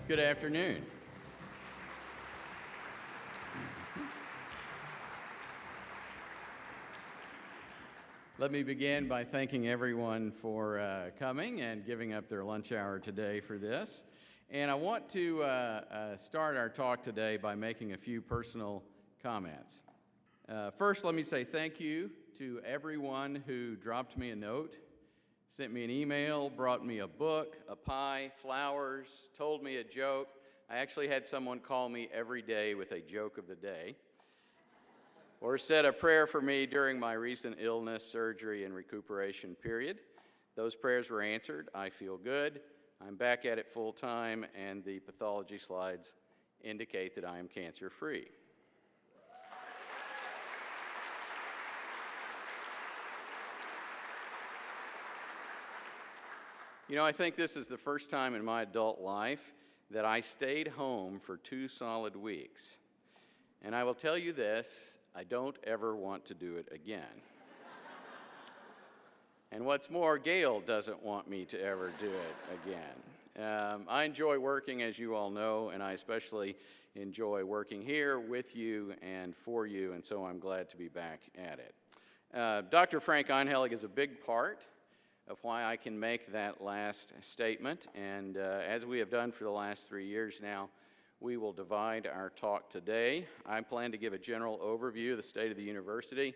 Good afternoon. Let me begin by thanking everyone for coming and giving up their lunch hour today for this. And I want to start our talk today by making a few personal comments. First, let me say thank you to everyone who dropped me a note, sent me an email, brought me a book, a pie, flowers, told me a joke. I actually had someone call me every day with a joke of the day, or said a prayer for me during my recent illness, surgery, and recuperation period. Those prayers were answered. I feel good. I'm back at it full time, and the pathology slides indicate that I am cancer-free. You know, I think this is the first time in my adult life that I stayed home for 2 solid weeks. And I will tell you this, I don't ever want to do it again. And what's more, Gail doesn't want me to ever do it again. I enjoy working, as you all know, and I especially enjoy working here with you and for you, and so I'm glad to be back at it. Dr. Frank Einhellig is a big part of why I can make that last statement, and as we have done for the last 3 years now, we will divide our talk today. I plan to give a general overview of the state of the university,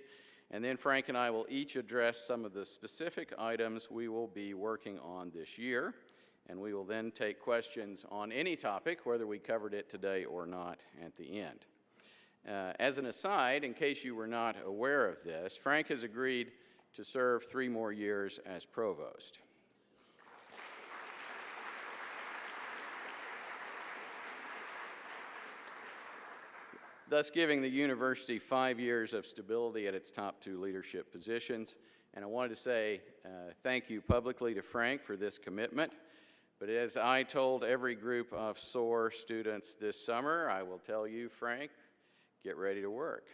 and then Frank and I will each address some of the specific items we will be working on this year, and we will then take questions on any topic, whether we covered it today or not, at the end. As an aside, in case you were not aware of this, Frank has agreed to serve 3 more years as provost. Thus giving the university 5 years of stability at its top 2 leadership positions. And I wanted to say thank you publicly to Frank for this commitment. But as I told every group of SOAR students this summer, I will tell you, Frank, get ready to work.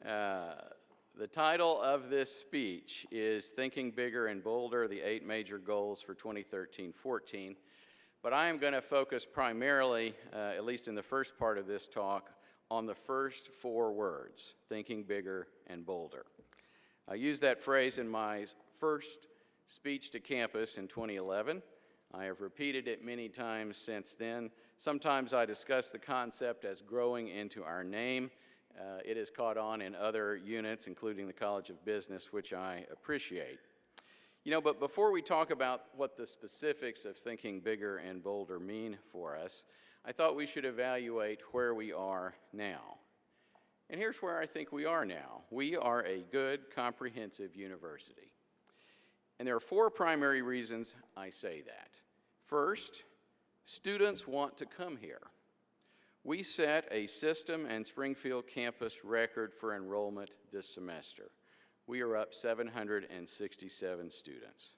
The title of this speech is Thinking Bigger and Bolder, the 8 Major Goals for 2013-14. But I am going to focus primarily, at least in the first part of this talk, on the first 4 words, thinking bigger and bolder. I used that phrase in my first speech to campus in 2011. I have repeated it many times since then. Sometimes I discuss the concept as growing into our name. It has caught on in other units, including the College of Business, which I appreciate. You know, but before we talk about what the specifics of thinking bigger and bolder mean for us, I thought we should evaluate where we are now. And here's where I think we are now. We are a good, comprehensive university. And there are 4 primary reasons I say that. First, students want to come here. We set a system and Springfield campus record for enrollment this semester. We are up 767 students.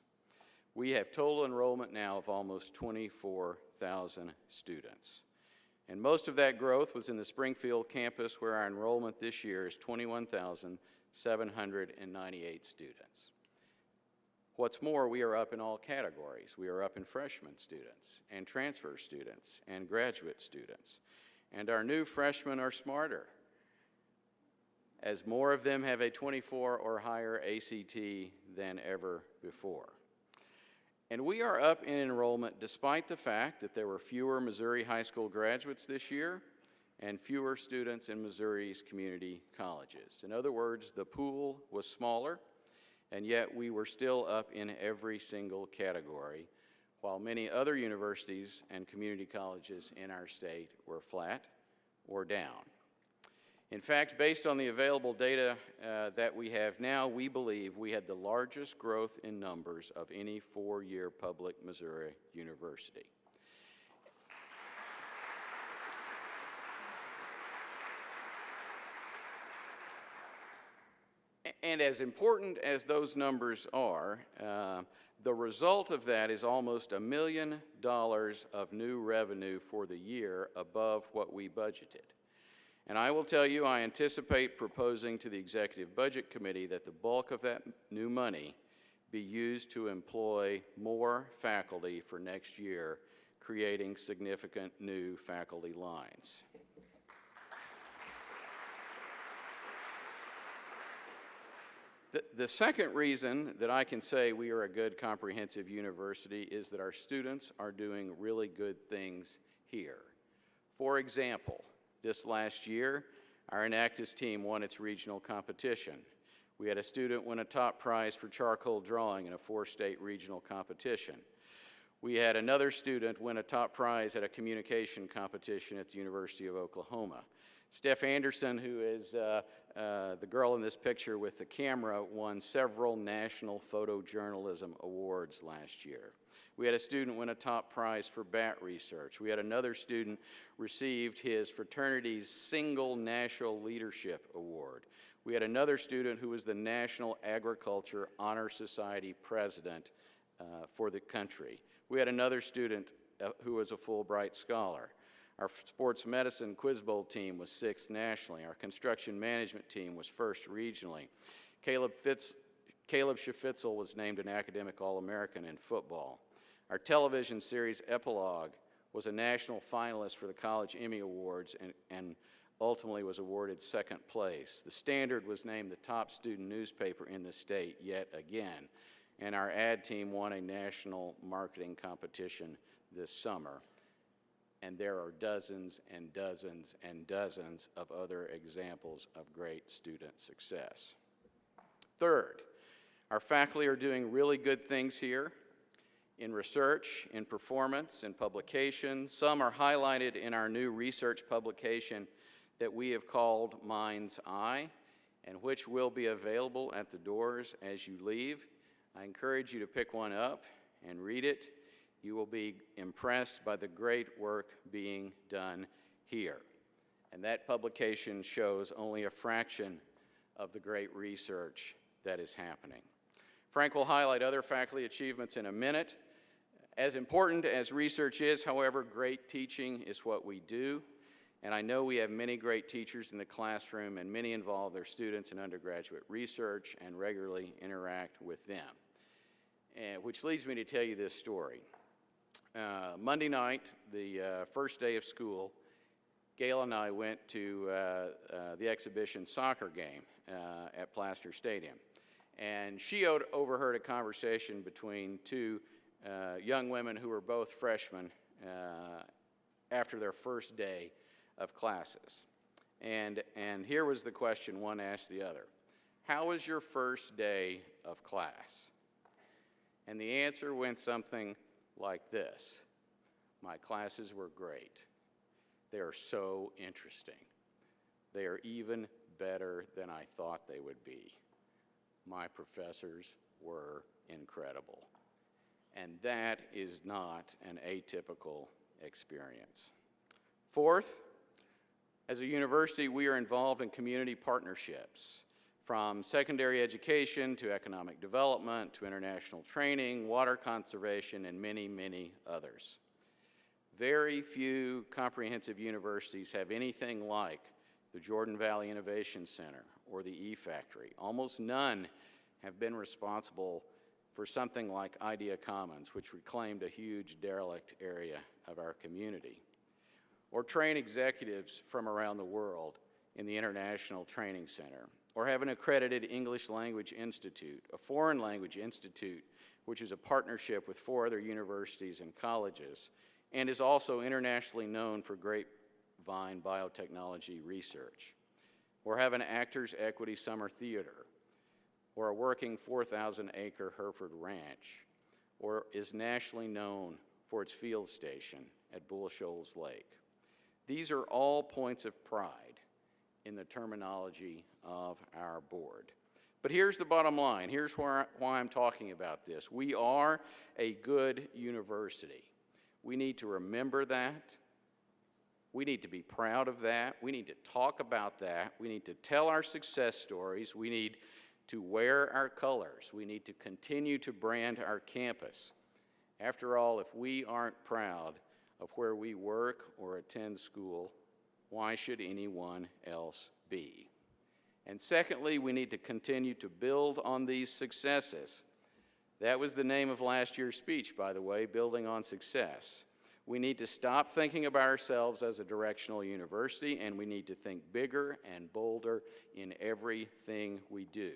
We have total enrollment now of almost 24,000 students. And most of that growth was in the Springfield campus, where our enrollment this year is 21,798 students. What's more, we are up in all categories. We are up in freshman students and transfer students and graduate students. And our new freshmen are smarter, as more of them have a 24 or higher ACT than ever before. And we are up in enrollment despite the fact that there were fewer Missouri high school graduates this year and fewer students in Missouri's community colleges. In other words, the pool was smaller, and yet we were still up in every single category, while many other universities and community colleges in our state were flat or down. In fact, based on the available data that we have now, we believe we had the largest growth in numbers of any 4-year public Missouri university. And as important as those numbers are, the result of that is almost $1 million of new revenue for the year above what we budgeted. And I will tell you, I anticipate proposing to the Executive Budget Committee that the bulk of that new money be used to employ more faculty for next year, creating significant new faculty lines. The second reason that I can say we are a good comprehensive university is that our students are doing really good things here. For example, this last year, our Enactus team won its regional competition. We had a student win a top prize for charcoal drawing in a 4-state regional competition. We had another student win a top prize at a communication competition at the University of Oklahoma. Steph Anderson, who is the girl in this picture with the camera, won several national photojournalism awards last year. We had a student win a top prize for bat research. We had another student received his fraternity's single National Leadership Award. We had another student who was the National Agriculture Honor Society president for the country. We had another student who was a Fulbright scholar. Our sports medicine quiz bowl team was 6th nationally. Our construction management team was 1st regionally. Caleb Schafitzel was named an academic All-American in football. Our television series Epilogue was a national finalist for the College Emmy Awards and ultimately was awarded 2nd place. The Standard was named the top student newspaper in the state yet again. And our ad team won a national marketing competition this summer. And there are dozens and dozens and dozens of other examples of great student success. Third, our faculty are doing really good things here in research, in performance, in publication. Some are highlighted in our new research publication that we have called Mind's Eye, and which will be available at the doors as you leave. I encourage you to pick one up and read it. You will be impressed by the great work being done here. And that publication shows only a fraction of the great research that is happening. Frank will highlight other faculty achievements in a minute. As important as research is, however, great teaching is what we do. And I know we have many great teachers in the classroom, and many involve their students in undergraduate research and regularly interact with them. Which leads me to tell you this story. Monday night, the first day of school, Gail and I went to the exhibition soccer game at Plaster Stadium. And she overheard a conversation between two young women who were both freshmen after their first day of classes. And here was the question one asked the other. How was your first day of class? And the answer went something like this. My classes were great. They are so interesting. They are even better than I thought they would be. My professors were incredible. And that is not an atypical experience. Fourth, as a university, we are involved in community partnerships, from secondary education to economic development to international training, water conservation, and many, many others. Very few comprehensive universities have anything like the Jordan Valley Innovation Center or the E-Factory. Almost none have been responsible for something like Idea Commons, which reclaimed a huge derelict area of our community, or train executives from around the world in the International Training Center, or have an accredited English Language Institute, a foreign language institute, which is a partnership with 4 other universities and colleges, and is also internationally known for grapevine biotechnology research, or have an Actors Equity Summer Theater, or a working 4,000-acre Hereford Ranch, or is nationally known for its field station at Bull Shoals Lake. These are all points of pride in the terminology of our board. But here's the bottom line. Here's why I'm talking about this. We are a good university. We need to remember that. We need to be proud of that. We need to talk about that. We need to tell our success stories. We need to wear our colors. We need to continue to brand our campus. After all, if we aren't proud of where we work or attend school, why should anyone else be? And secondly, we need to continue to build on these successes. That was the name of last year's speech, by the way, Building on Success. We need to stop thinking about ourselves as a directional university, and we need to think bigger and bolder in everything we do.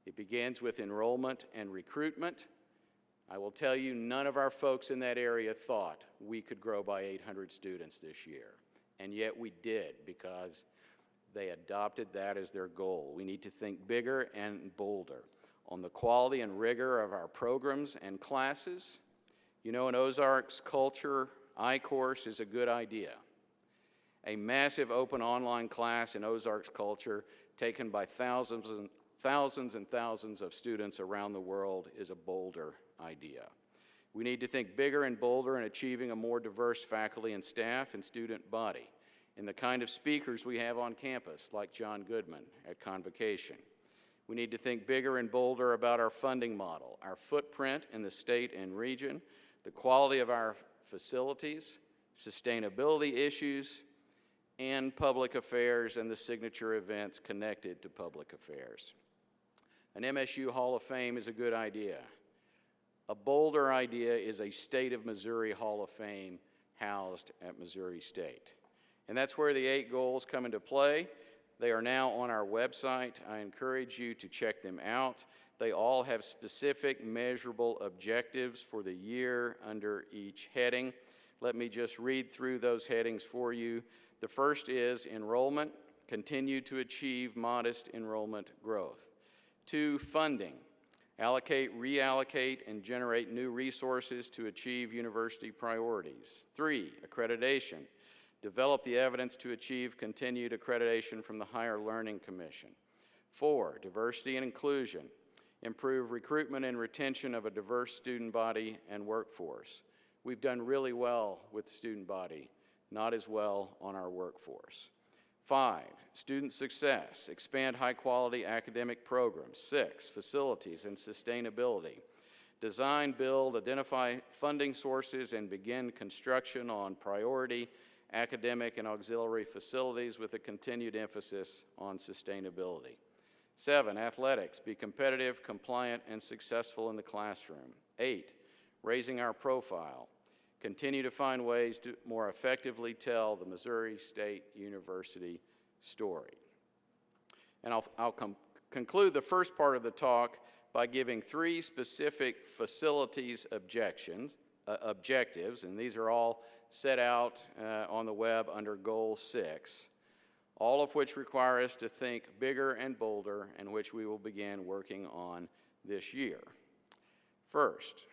It begins with enrollment and recruitment. I will tell you, none of our folks in that area thought we could grow by 800 students this year, and yet we did because they adopted that as their goal. We need to think bigger and bolder on the quality and rigor of our programs and classes. You know, an Ozarks Culture I-course is a good idea. A massive open online class in Ozarks Culture taken by thousands and thousands of students around the world is a bolder idea. We need to think bigger and bolder in achieving a more diverse faculty and staff and student body, in the kind of speakers we have on campus, like John Goodman at Convocation. We need to think bigger and bolder about our funding model, our footprint in the state and region, the quality of our facilities, sustainability issues, and public affairs and the signature events connected to public affairs. An MSU Hall of Fame is a good idea. A bolder idea is a State of Missouri Hall of Fame housed at Missouri State. And that's where the 8 goals come into play. They are now on our website. I encourage you to check them out. They all have specific measurable objectives for the year under each heading. Let me just read through those headings for you. The first is enrollment, continue to achieve modest enrollment growth. 2, funding, allocate, reallocate, and generate new resources to achieve university priorities. 3, accreditation, develop the evidence to achieve continued accreditation from the Higher Learning Commission. 4, diversity and inclusion, improve recruitment and retention of a diverse student body and workforce. We've done really well with student body, not as well on our workforce. 5, student success, expand high-quality academic programs. 6, facilities and sustainability, design, build, identify funding sources, and begin construction on priority academic and auxiliary facilities with a continued emphasis on sustainability. 7, athletics, be competitive, compliant, and successful in the classroom. 8, raising our profile, continue to find ways to more effectively tell the Missouri State University story. And I'll conclude the first part of the talk by giving 3 specific facilities objectives, and these are all set out on the web under Goal 6, all of which require us to think bigger and bolder, and which we will begin working on this year. First,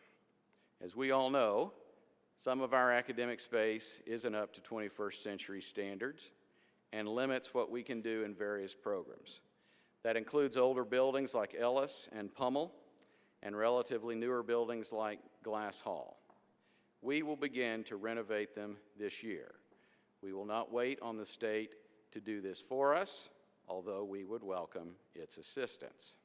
as we all know, some of our academic space isn't up to 21st century standards and limits what we can do in various programs. That includes older buildings like Ellis and Pummel, and relatively newer buildings like Glass Hall. We will begin to renovate them this year. We will not wait on the state to do this for us, although we would welcome its assistance.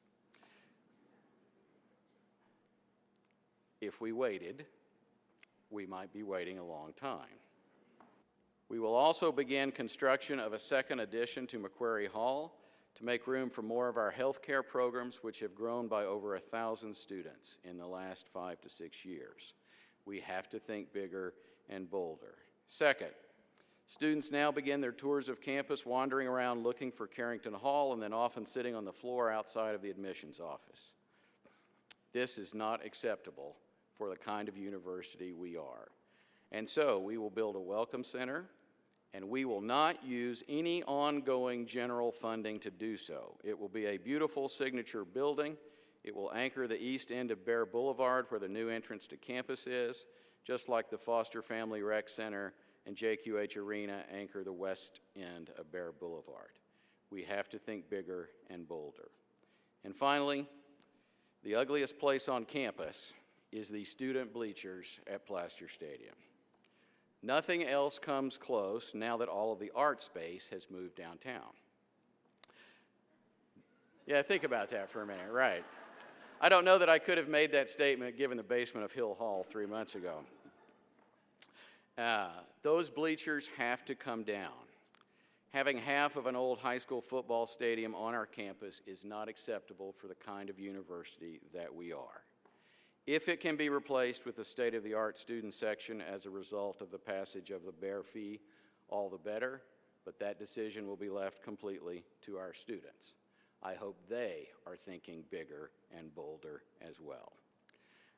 If we waited, we might be waiting a long time. We will also begin construction of a second addition to McQuarrie Hall to make room for more of our healthcare programs, which have grown by over 1,000 students in the last 5 to 6 years. We have to think bigger and bolder. Second, students now begin their tours of campus wandering around looking for Carrington Hall and then often sitting on the floor outside of the admissions office. This is not acceptable for the kind of university we are. And so we will build a welcome center, and we will not use any ongoing general funding to do so. It will be a beautiful signature building. It will anchor the east end of Bear Boulevard where the new entrance to campus is, just like the Foster Family Rec Center and JQH Arena anchor the west end of Bear Boulevard. We have to think bigger and bolder. And finally, the ugliest place on campus is the student bleachers at Plaster Stadium. Nothing else comes close now that all of the art space has moved downtown. Yeah, think about that for a minute, right. I don't know that I could have made that statement given the basement of Hill Hall 3 months ago. Those bleachers have to come down. Having half of an old high school football stadium on our campus is not acceptable for the kind of university that we are. If it can be replaced with a state-of-the-art student section as a result of the passage of the bare fee, all the better, but that decision will be left completely to our students. I hope they are thinking bigger and bolder as well.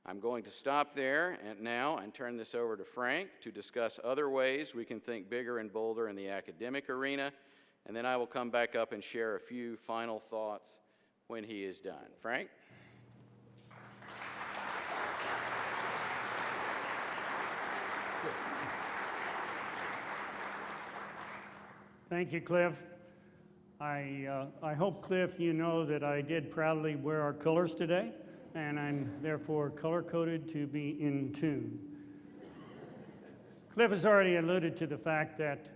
I'm going to stop there now and turn this over to Frank to discuss other ways we can think bigger and bolder in the academic arena, and then I will come back up and share a few final thoughts when he is done. Frank? Thank you, Clif. I hope, Clif, you know that I did proudly wear our colors today, and I'm therefore color-coded to be in tune. Clif has already alluded to the fact that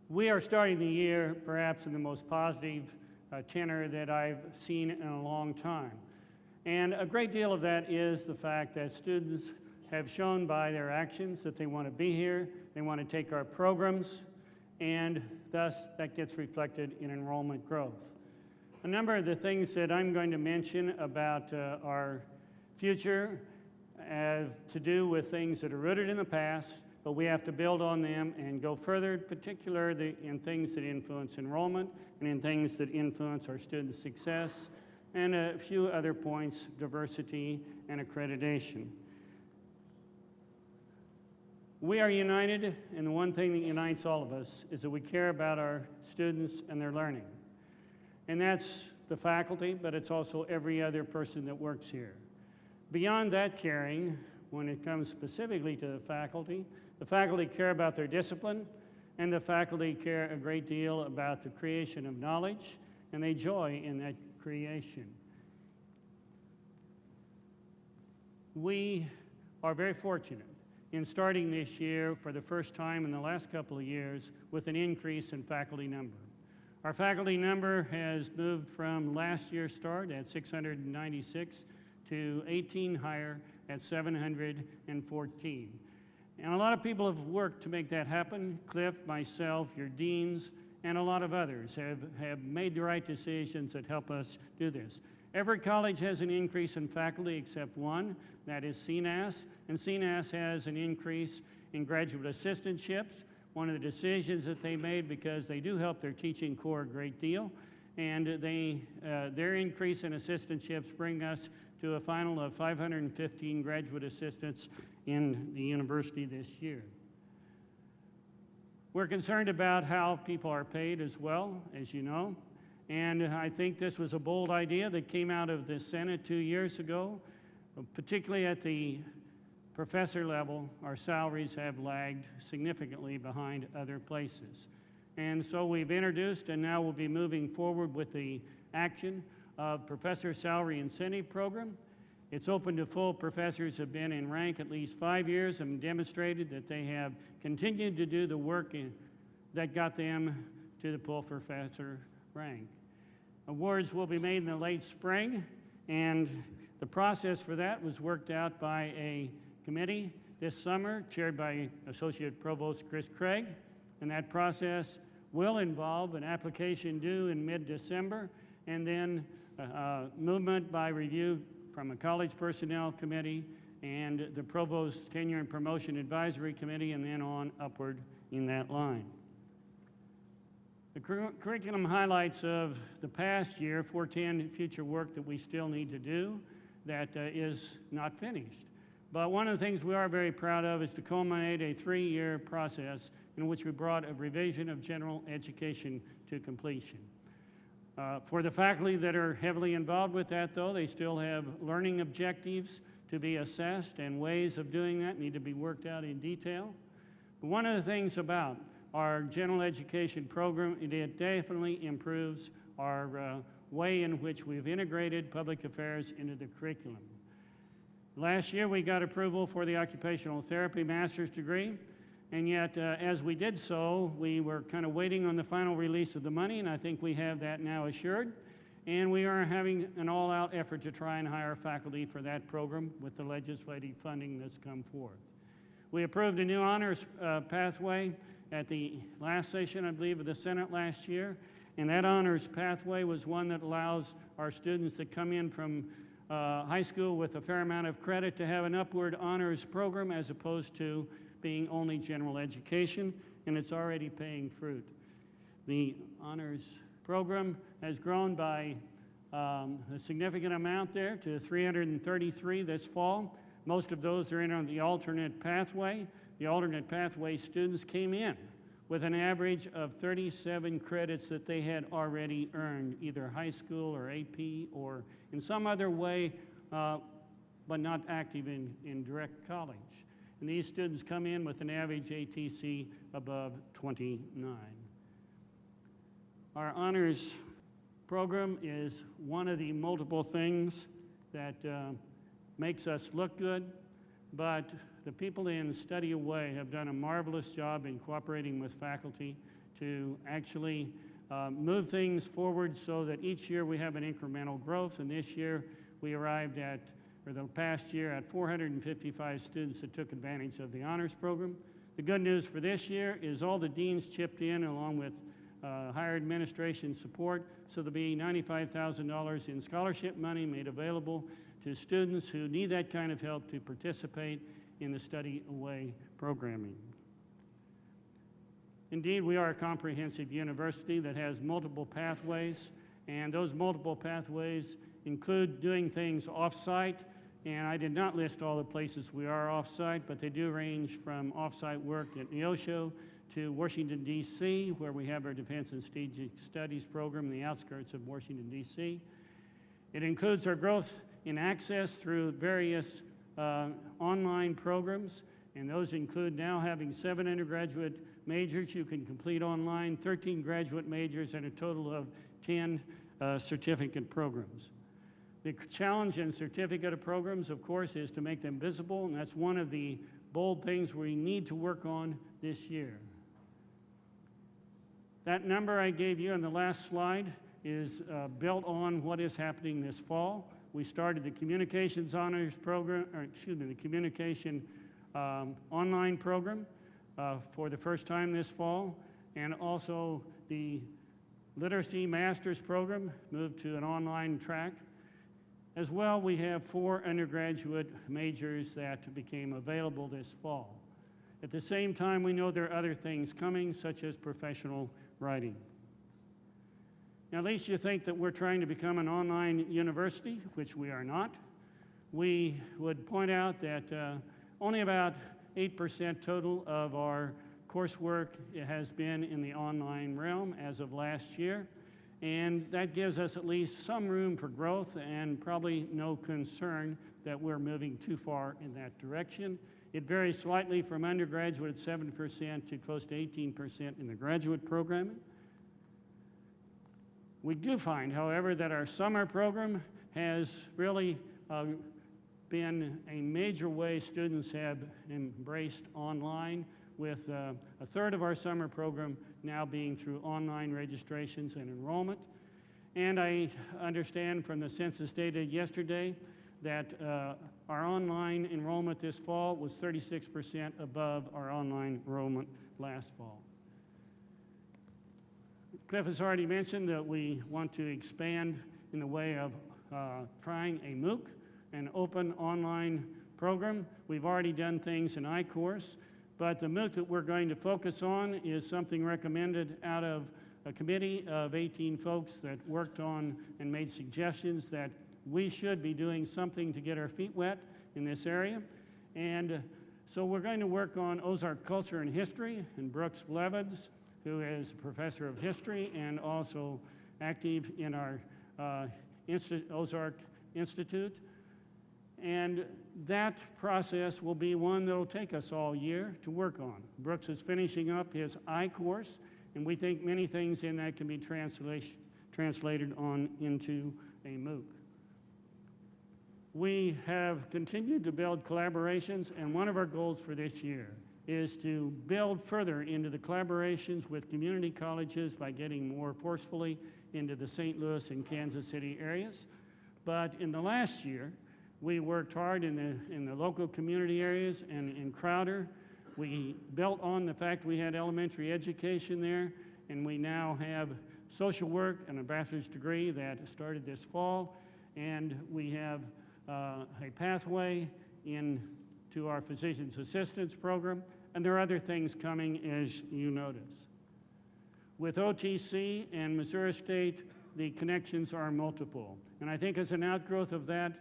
we are starting the year perhaps in the most positive tenor that I've seen in a long time. And a great deal of that is the fact that students have shown by their actions that they want to be here, they want to take our programs, and thus that gets reflected in enrollment growth. A number of the things that I'm going to mention about our future have to do with things that are rooted in the past, but we have to build on them and go further, particularly in things that influence enrollment and in things that influence our student success, and a few other points, diversity and accreditation. We are united, and the one thing that unites all of us is that we care about our students and their learning. And that's the faculty, but it's also every other person that works here. Beyond that caring, when it comes specifically to the faculty care about their discipline, and the faculty care a great deal about the creation of knowledge, and they joy in that creation. We are very fortunate in starting this year for the first time in the last couple of years with an increase in faculty number. Our faculty number has moved from last year's start at 696 to 18 higher at 714. And a lot of people have worked to make that happen. Clif, myself, your deans, and a lot of others have made the right decisions that help us do this. Every college has an increase in faculty except one, that is CNAS, and CNAS has an increase in graduate assistantships, one of the decisions that they made because they do help their teaching corps a great deal, and their increase in assistantships bring us to a final of 515 graduate assistants in the university this year. We're concerned about how people are paid as well, as you know. And I think this was a bold idea that came out of the Senate 2 years ago. Particularly at the professor level, our salaries have lagged significantly behind other places. And so we've introduced, and now we'll be moving forward with the action of Professor Salary Incentive Program. It's open to full professors who have been in rank at least 5 years and demonstrated that they have continued to do the work that got them to the full professor rank. Awards will be made in the late spring, and the process for that was worked out by a committee this summer, chaired by Associate Provost Chris Craig, and that process will involve an application due in mid-December, and then movement by review from a college personnel committee and the Provost Tenure and Promotion Advisory Committee, and then on upward in that line. The curriculum highlights of the past year, 410 future work that we still need to do that is not finished. But one of the things we are very proud of is to culminate a 3-year process in which we brought a revision of general education to completion. For the faculty that are heavily involved with that, though, they still have learning objectives to be assessed, and ways of doing that need to be worked out in detail. But one of the things about our general education program, it definitely improves our way in which we've integrated public affairs into the curriculum. Last year we got approval for the occupational therapy master's degree, and yet as we did so, we were kind of waiting on the final release of the money, and I think we have that now assured. And we are having an all-out effort to try and hire faculty for that program with the legislative funding that's come forth. We approved a new honors pathway at the last session, I believe, of the Senate last year. And that honors pathway was one that allows our students that come in from high school with a fair amount of credit to have an upward honors program as opposed to being only general education, and it's already paying fruit. The honors program has grown by a significant amount there to 333 this fall. Most of those are in on the alternate pathway. The alternate pathway students came in with an average of 37 credits that they had already earned, either high school or AP or in some other way, but not active in direct college. And these students come in with an average ATC above 29. Our honors program is one of the multiple things that makes us look good, but the people in Study Away have done a marvelous job in cooperating with faculty to actually move things forward so that each year we have an incremental growth, and this year we arrived at, or the past year, at 455 students that took advantage of the honors program. The good news for this year is all the deans chipped in along with higher administration support, so there'll be $95,000 in scholarship money made available to students who need that kind of help to participate in the Study Away programming. Indeed, we are a comprehensive university that has multiple pathways, and those multiple pathways include doing things off-site, and I did not list all the places we are off-site, but they do range from off-site work at Neosho to Washington, D.C., where we have our Defense and Strategic Studies program in the outskirts of Washington, D.C. It includes our growth in access through various online programs, and those include now having 7 undergraduate majors you can complete online, 13 graduate majors, and a total of 10 certificate programs. The challenge in certificate programs, of course, is to make them visible, and that's one of the bold things we need to work on this year. That number I gave you on the last slide is built on what is happening this fall. We started the Communications Honors program, the Communication online program for the first time this fall, and also the Literacy Master's program moved to an online track. As well, we have 4 undergraduate majors that became available this fall. At the same time, we know there are other things coming, such as professional writing. Now, at least you think that we're trying to become an online university, which we are not. We would point out that only about 8% total of our coursework has been in the online realm as of last year, and that gives us at least some room for growth and probably no concern that we're moving too far in that direction. It varies slightly from undergraduate at 7% to close to 18% in the graduate programming. We do find, however, that our summer program has really been a major way students have embraced online, with a third of our summer program now being through online registrations and enrollment. And I understand from the census data yesterday that our online enrollment this fall was 36% above our online enrollment last fall. Clif has already mentioned that we want to expand in the way of trying a MOOC, an open online program. We've already done things in iCourse, but the MOOC that we're going to focus on is something recommended out of a committee of 18 folks that worked on and made suggestions that we should be doing something to get our feet wet in this area. And so we're going to work on Ozark culture and history, and Brooks Blevins, who is a professor of history and also active in our Ozark Institute. And that process will be one that will take us all year to work on. Brooks is finishing up his iCourse, and we think many things in that can be translated on into a MOOC. We have continued to build collaborations, and one of our goals for this year is to build further into the collaborations with community colleges by getting more forcefully into the St. Louis and Kansas City areas. But in the last year, we worked hard in the local community areas and in Crowder. We built on the fact we had elementary education there, and we now have social work and a bachelor's degree that started this fall, and we have a pathway into our physician's assistance program, and there are other things coming as you notice. With OTC and Missouri State, the connections are multiple. And I think as an outgrowth of that,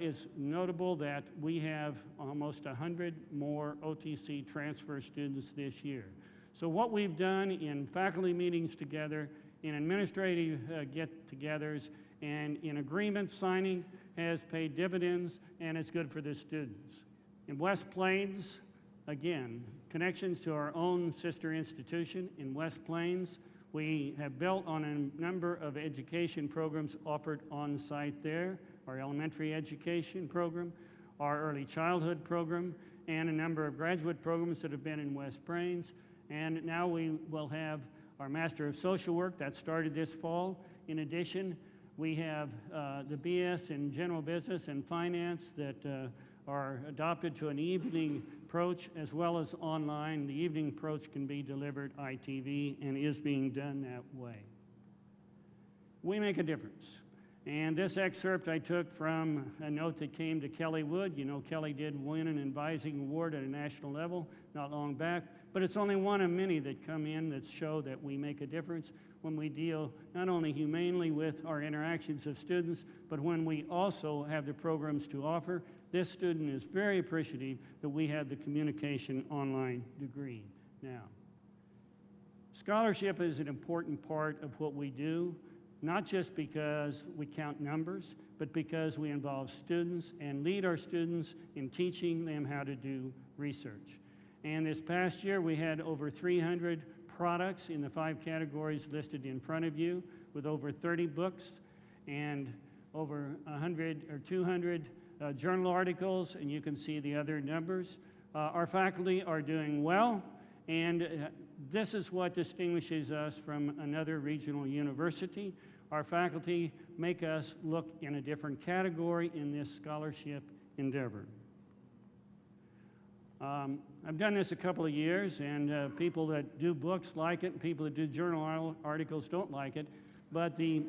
it's notable that we have almost 100 more OTC transfer students this year. So what we've done in faculty meetings together, in administrative get-togethers, and in agreement signing has paid dividends, and it's good for the students. In West Plains, again, connections to our own sister institution in West Plains. We have built on a number of education programs offered on site there, our elementary education program, our early childhood program, and a number of graduate programs that have been in West Plains. And now we will have our Master of Social Work that started this fall. In addition, we have the BS in General Business and Finance that are adopted to an evening approach as well as online. The evening approach can be delivered ITV and is being done that way. We make a difference. And this excerpt I took from a note that came to Kelly Wood. You know, Kelly did win an advising award at a national level not long back, but it's only one of many that come in that show that we make a difference when we deal not only humanely with our interactions of students, but when we also have the programs to offer. This student is very appreciative that we have the communication online degree now. Scholarship is an important part of what we do, not just because we count numbers, but because we involve students and lead our students in teaching them how to do research. And this past year, we had over 300 products in the 5 categories listed in front of you, with over 30 books and over 100 or 200 journal articles, and you can see the other numbers. Our faculty are doing well, and this is what distinguishes us from another regional university. Our faculty make us look in a different category in this scholarship endeavor. I've done this a couple of years, and people that do books like it, and people that do journal articles don't like it, but the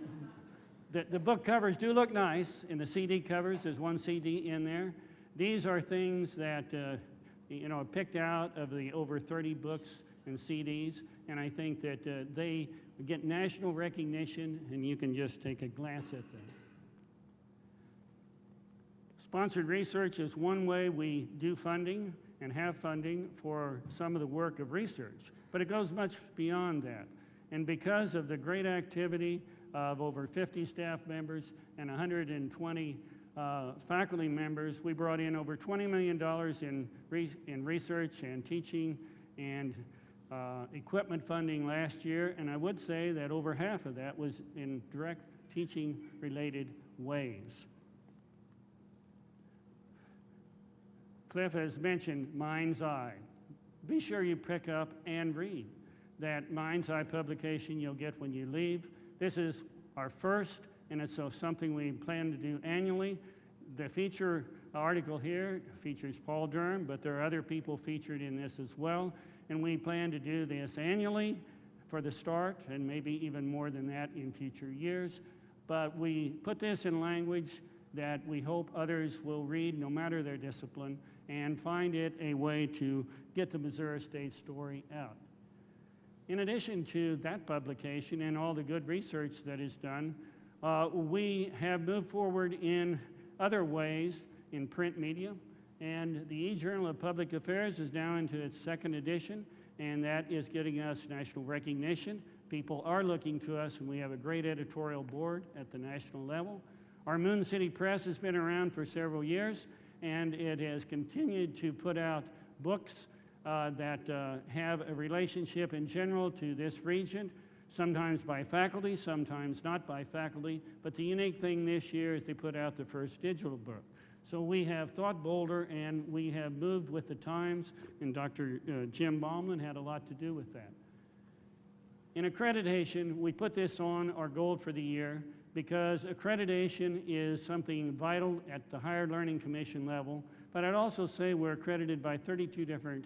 book covers do look nice. In the CD covers, there's one CD in there. These are things that you know, picked out of the over 30 books and CDs, and I think that they get national recognition, and you can just take a glance at them. Sponsored research is one way we do funding and have funding for some of the work of research, but it goes much beyond that. And because of the great activity of over 50 staff members and 120 faculty members, we brought in over $20 million in research and teaching and equipment funding last year, and I would say that over half of that was in direct teaching-related ways. Clif has mentioned Mind's Eye. Be sure you pick up and read that Mind's Eye publication you'll get when you leave. This is our first, and it's something we plan to do annually. The feature article here features Paul Durham, but there are other people featured in this as well. And we plan to do this annually for the start, and maybe even more than that in future years. But we put this in language that we hope others will read, no matter their discipline, and find it a way to get the Missouri State story out. In addition to that publication and all the good research that is done, we have moved forward in other ways in print media, and the E-Journal of Public Affairs is now into its 2nd edition, and that is getting us national recognition. People are looking to us, and we have a great editorial board at the national level. Our Moon City Press has been around for several years, and it has continued to put out books that have a relationship in general to this region, sometimes by faculty, sometimes not by faculty. But the unique thing this year is they put out the first digital book. So we have thought bolder, and we have moved with the times, and Dr. Jim Baumlin had a lot to do with that. In accreditation, we put this on our goal for the year because accreditation is something vital at the Higher Learning Commission level, but I'd also say we're accredited by 32 different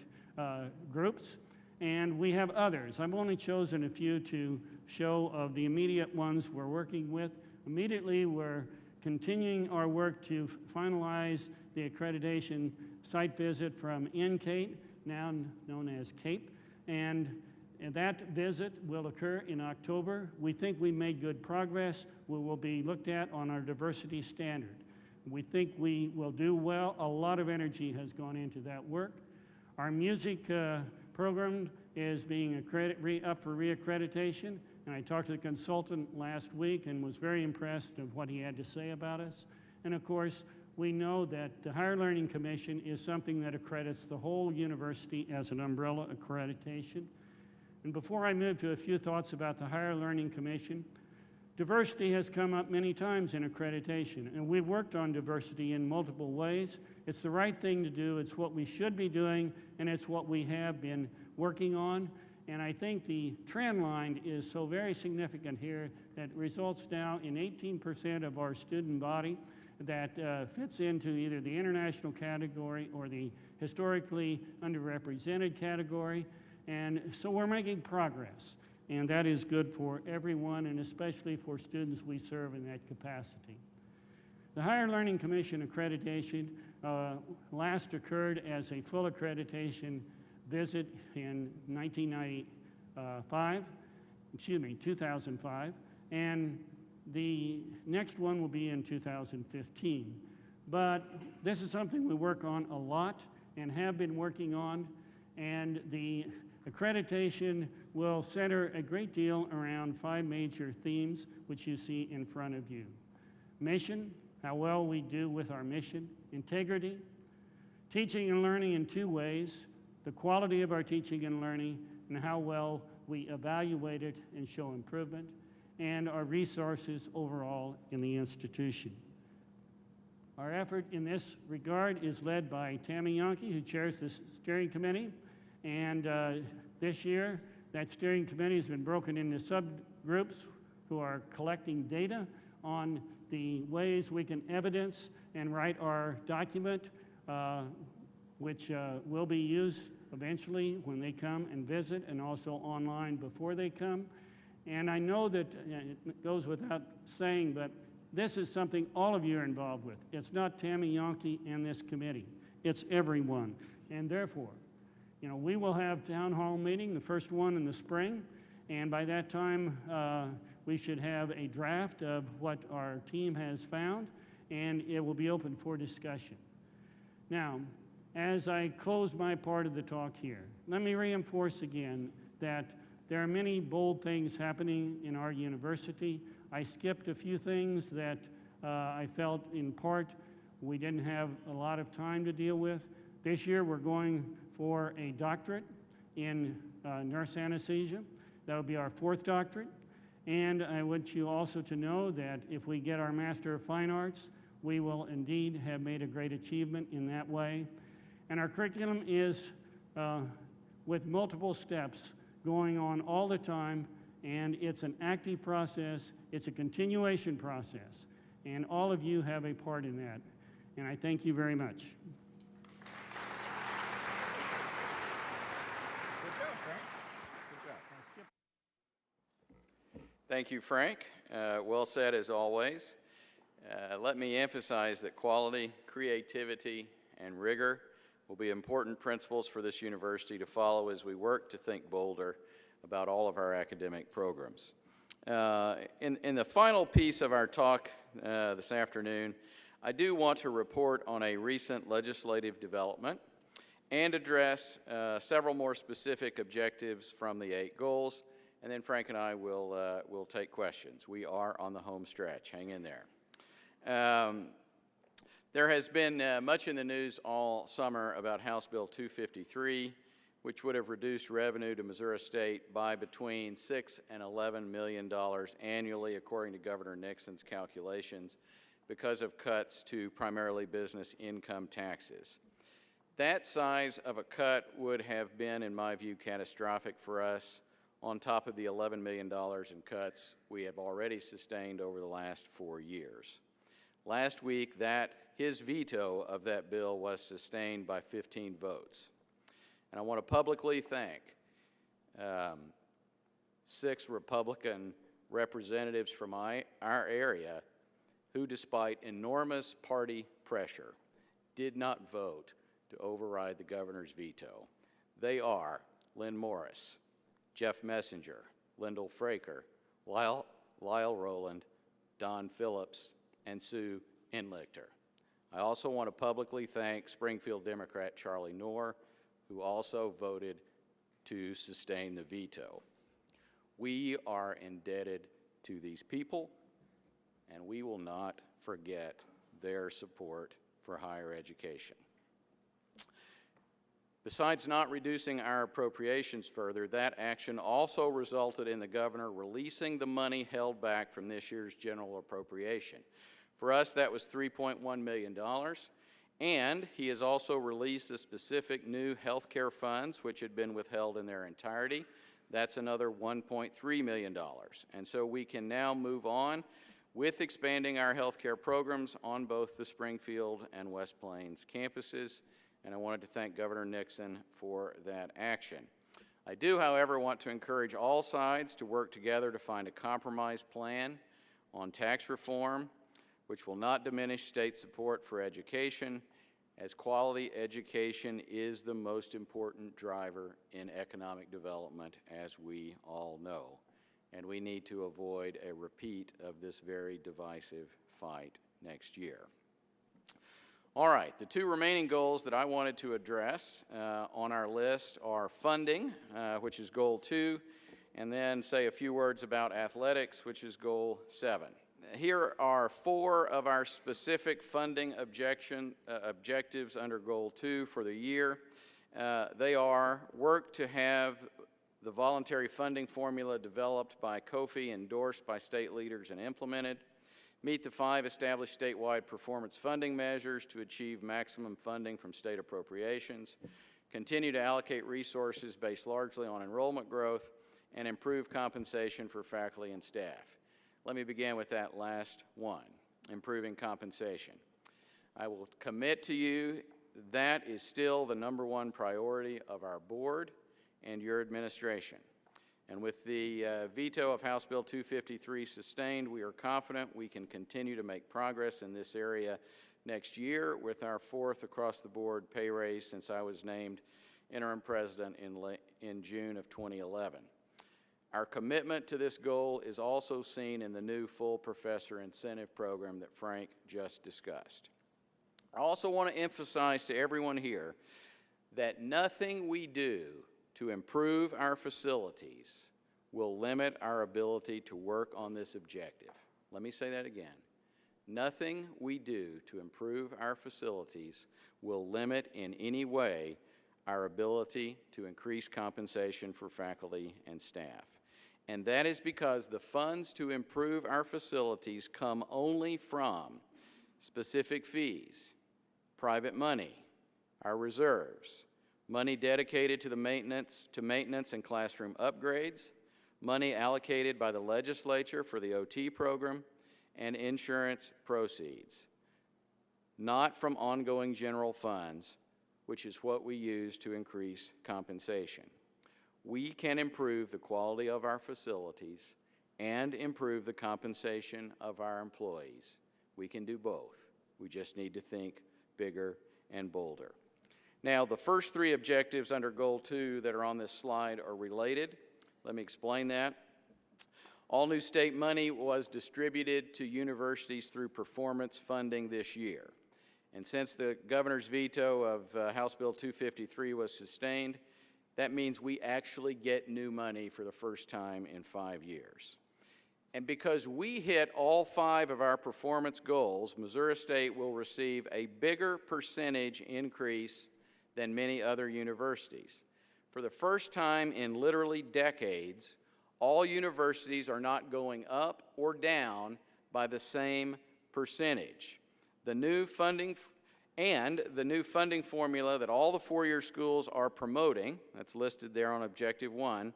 groups, and we have others. I've only chosen a few to show of the immediate ones we're working with. Immediately, we're continuing our work to finalize the accreditation site visit from NCATE, now known as CAPE, and that visit will occur in October. We think we made good progress. We will be looked at on our diversity standard. We think we will do well. A lot of energy has gone into that work. Our music program is being up for reaccreditation, and I talked to the consultant last week and was very impressed of what he had to say about us. And of course, we know that the Higher Learning Commission is something that accredits the whole university as an umbrella accreditation. And before I move to a few thoughts about the Higher Learning Commission, diversity has come up many times in accreditation, and we've worked on diversity in multiple ways. It's the right thing to do, it's what we should be doing, and it's what we have been working on. And I think the trend line is so very significant here that results now in 18% of our student body that fits into either the international category or the historically underrepresented category. And so we're making progress, and that is good for everyone, and especially for students we serve in that capacity. The Higher Learning Commission accreditation last occurred as a full accreditation visit in 2005, and the next one will be in 2015. But this is something we work on a lot and have been working on, and the accreditation will center a great deal around 5 major themes, which you see in front of you. Mission, how well we do with our mission. Integrity, teaching and learning in 2 ways, the quality of our teaching and learning, and how well we evaluate it and show improvement, and our resources overall in the institution. Our effort in this regard is led by Tammy Yonke, who chairs the steering committee. And this year, that steering committee has been broken into subgroups who are collecting data on the ways we can evidence and write our document, which will be used eventually when they come and visit, and also online before they come. And I know that it goes without saying, but this is something all of you are involved with. It's not Tammy Yonke and this committee. It's everyone. And therefore, you know, we will have town hall meeting, the first one in the spring, and by that time we should have a draft of what our team has found, and it will be open for discussion. Now, as I close my part of the talk here, let me reinforce again that there are many bold things happening in our university. I skipped a few things that I felt in part we didn't have a lot of time to deal with. This year we're going for a doctorate in nurse anesthesia. That will be our 4th doctorate. And I want you also to know that if we get our Master of Fine Arts, we will indeed have made a great achievement in that way. And our curriculum is with multiple steps going on all the time, and it's an active process, it's a continuation process, and all of you have a part in that. And I thank you very much. Thank you, Frank. Well said as always. Let me emphasize that quality, creativity, and rigor will be important principles for this university to follow as we work to think bolder about all of our academic programs. In the final piece of our talk this afternoon, I do want to report on a recent legislative development and address several more specific objectives from the 8 goals, and then Frank and I will take questions. We are on the home stretch. Hang in there. There has been much in the news all summer about House Bill 253, which would have reduced revenue to Missouri State by between $6 and $11 million annually, according to Governor Nixon's calculations, because of cuts to primarily business income taxes. That size of a cut would have been, in my view, catastrophic for us, on top of the $11 million in cuts we have already sustained over the last 4 years. Last week, his veto of that bill was sustained by 15 votes. And I want to publicly thank 6 Republican representatives from our area who, despite enormous party pressure, did not vote to override the governor's veto. They are Lynn Morris, Jeff Messenger, Lyndall Fraker, Lyle Rowland, Don Phillips, and Sue Enlichter. I also want to publicly thank Springfield Democrat Charlie Knorr, who also voted to sustain the veto. We are indebted to these people, and we will not forget their support for higher education. Besides not reducing our appropriations further, that action also resulted in the governor releasing the money held back from this year's general appropriation. For us, that was $3.1 million, and he has also released the specific new health care funds, which had been withheld in their entirety. That's another $1.3 million, and so we can now move on with expanding our health care programs on both the Springfield and West Plains campuses. And I wanted to thank Governor Nixon for that action. I do, however, want to encourage all sides to work together to find a compromise plan on tax reform, which will not diminish state support for education, as quality education is the most important driver in economic development, as we all know. And we need to avoid a repeat of this very divisive fight next year. All right, the two remaining goals that I wanted to address on our list are funding, which is Goal 2, and then say a few words about athletics, which is Goal 7. Here are 4 of our specific funding objectives under Goal 2 for the year. They are work to have the voluntary funding formula developed by COFI, endorsed by state leaders, and implemented. Meet the 5 established statewide performance funding measures to achieve maximum funding from state appropriations. Continue to allocate resources based largely on enrollment growth, and improve compensation for faculty and staff. Let me begin with that last one, improving compensation. I will commit to you that is still the #1 priority of our board and your administration. And with the veto of House Bill 253 sustained, we are confident we can continue to make progress in this area next year with our 4th across-the-board pay raise since I was named interim president in June of 2011. Our commitment to this goal is also seen in the new full professor incentive program that Frank just discussed. I also want to emphasize to everyone here that nothing we do to improve our facilities will limit our ability to work on this objective. Let me say that again. Nothing we do to improve our facilities will limit in any way our ability to increase compensation for faculty and staff. And that is because the funds to improve our facilities come only from specific fees, private money, our reserves, money dedicated to the maintenance and classroom upgrades, money allocated by the legislature for the OT program, and insurance proceeds, not from ongoing general funds, which is what we use to increase compensation. We can improve the quality of our facilities and improve the compensation of our employees. We can do both. We just need to think bigger and bolder. Now, the first 3 objectives under Goal 2 that are on this slide are related. Let me explain that. All new state money was distributed to universities through performance funding this year. And since the governor's veto of House Bill 253 was sustained, that means we actually get new money for the first time in 5 years. And because we hit all 5 of our performance goals, Missouri State will receive a bigger percentage increase than many other universities. For the first time in literally decades, all universities are not going up or down by the same percentage. The new funding formula that all the 4-year schools are promoting, that's listed there on Objective 1,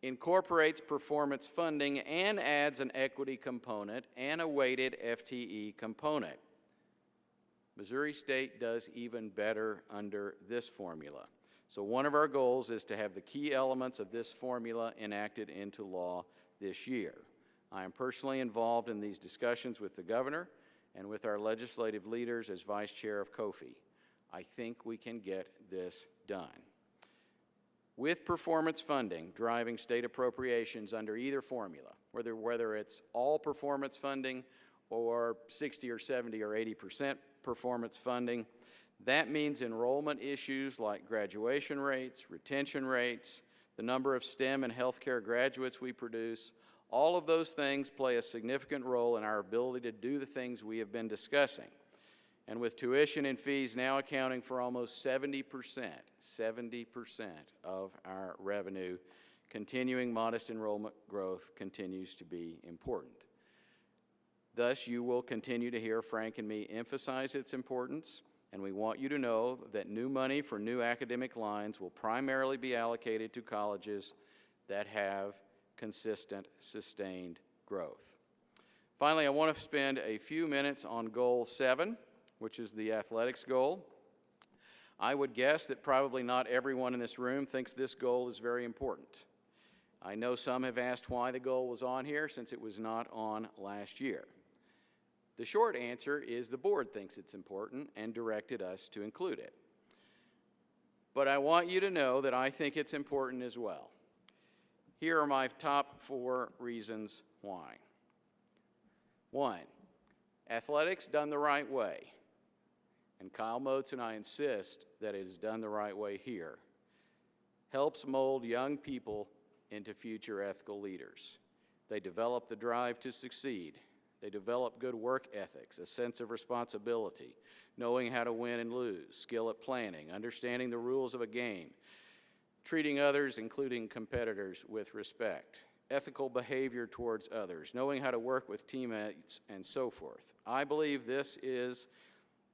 incorporates performance funding and adds an equity component and a weighted FTE component. Missouri State does even better under this formula. So one of our goals is to have the key elements of this formula enacted into law this year. I am personally involved in these discussions with the governor, and with our legislative leaders as Vice Chair of COFI, I think we can get this done. With performance funding driving state appropriations under either formula, whether it's all performance funding or 60 or 70 or 80% performance funding, that means enrollment issues like graduation rates, retention rates, the number of STEM and healthcare graduates we produce, all of those things play a significant role in our ability to do the things we have been discussing. And with tuition and fees now accounting for almost 70% of our revenue, continuing modest enrollment growth continues to be important. Thus, you will continue to hear Frank and me emphasize its importance, and we want you to know that new money for new academic lines will primarily be allocated to colleges that have consistent, sustained growth. Finally, I want to spend a few minutes on Goal 7, which is the athletics goal. I would guess that probably not everyone in this room thinks this goal is very important. I know some have asked why the goal was on here since it was not on last year. The short answer is the board thinks it's important and directed us to include it. But I want you to know that I think it's important as well. Here are my top 4 reasons why. 1, athletics done the right way, and Kyle Motes and I insist that it is done the right way here, helps mold young people into future ethical leaders. They develop the drive to succeed. They develop good work ethics, a sense of responsibility, knowing how to win and lose, skill at planning, understanding the rules of a game, treating others, including competitors, with respect, ethical behavior towards others, knowing how to work with teammates, and so forth. I believe this is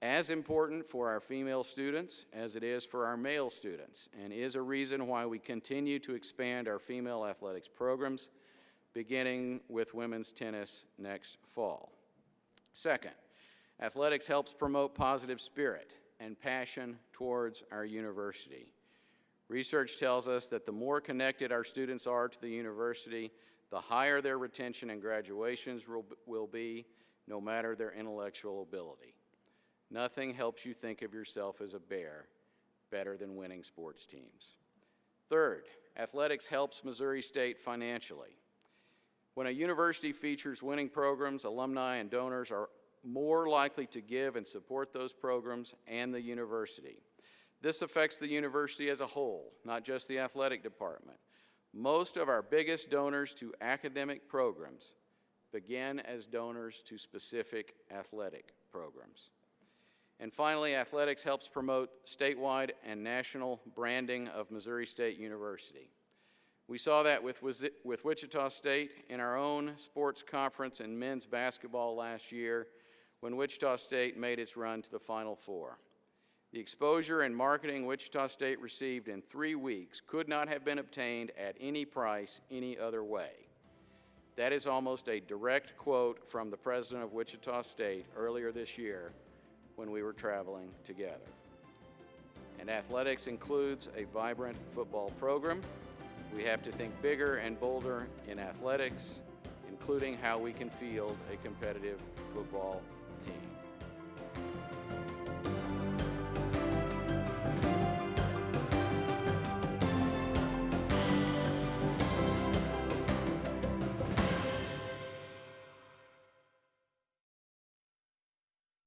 as important for our female students as it is for our male students, and is a reason why we continue to expand our female athletics programs, beginning with women's tennis next fall. Second, athletics helps promote positive spirit and passion towards our university. Research tells us that the more connected our students are to the university, the higher their retention and graduations will be, no matter their intellectual ability. Nothing helps you think of yourself as a bear better than winning sports teams. Third, athletics helps Missouri State financially. When a university features winning programs, alumni and donors are more likely to give and support those programs and the university. This affects the university as a whole, not just the athletic department. Most of our biggest donors to academic programs begin as donors to specific athletic programs. And finally, athletics helps promote statewide and national branding of Missouri State University. We saw that with Wichita State in our own sports conference in men's basketball last year when Wichita State made its run to the Final Four. The exposure and marketing Wichita State received in 3 weeks could not have been obtained at any price any other way. That is almost a direct quote from the president of Wichita State earlier this year when we were traveling together. And athletics includes a vibrant football program. We have to think bigger and bolder in athletics, including how we can field a competitive football team.